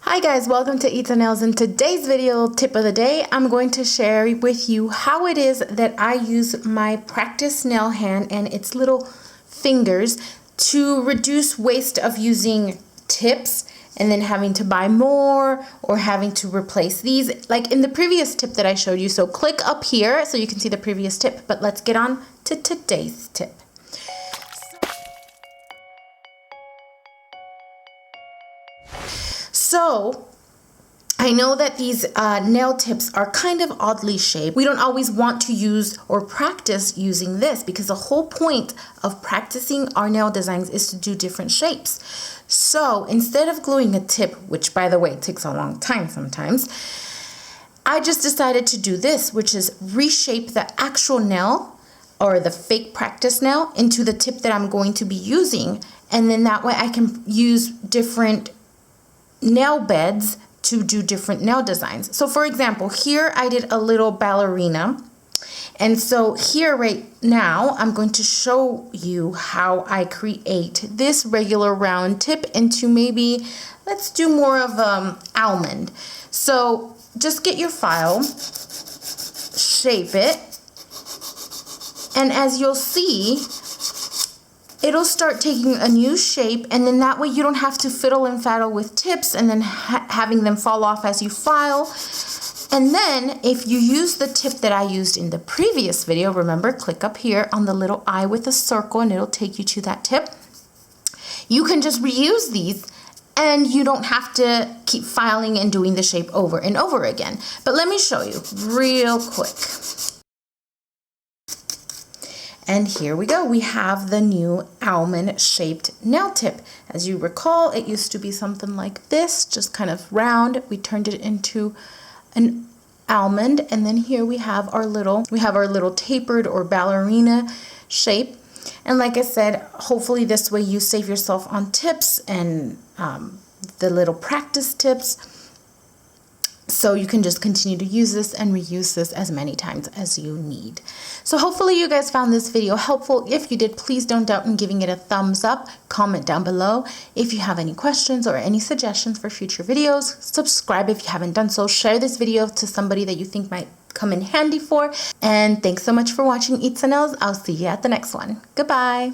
Hi guys, welcome to Itza Nails. In today's video tip of the day, I'm going to share with you how it is that I use my practice nail hand and its little fingers to reduce waste of using tips and then having to buy more or having to replace these like in the previous tip that I showed you. So click up here so you can see the previous tip, but let's get on to today's tip. So I know that these nail tips are kind of oddly shaped. We don't always want to use or practice using this because the whole point of practicing our nail designs is to do different shapes. So instead of gluing a tip, which by the way takes a long time sometimes, I just decided to do this, which is reshape the actual nail or the fake practice nail into the tip that I'm going to be using. And then that way I can use different nail beds to do different nail designs. So for example, here I did a little ballerina. And so here right now, I'm going to show you how I create this regular round tip into maybe, let's do more of almond. So just get your file, shape it, and as you'll see, it'll start taking a new shape, and then that way you don't have to fiddle and faddle with tips and then having them fall off as you file. And then if you use the tip that I used in the previous video, remember, click up here on the little eye with a circle and it'll take you to that tip. You can just reuse these and you don't have to keep filing and doing the shape over and over again. But let me show you real quick. And here we go. We have the new almond shaped nail tip. As you recall, it used to be something like this, just kind of round. We turned it into an almond, and then here we have our little tapered or ballerina shape. And like I said, hopefully this way you save yourself on tips and the little practice tips. So you can just continue to use this and reuse this as many times as you need. So hopefully you guys found this video helpful. If you did, please don't doubt in giving it a thumbs up. Comment down below. If you have any questions or any suggestions for future videos, subscribe if you haven't done so. Share this video to somebody that you think might come in handy for. And thanks so much for watching Itza Nails. I'll see you at the next one. Goodbye.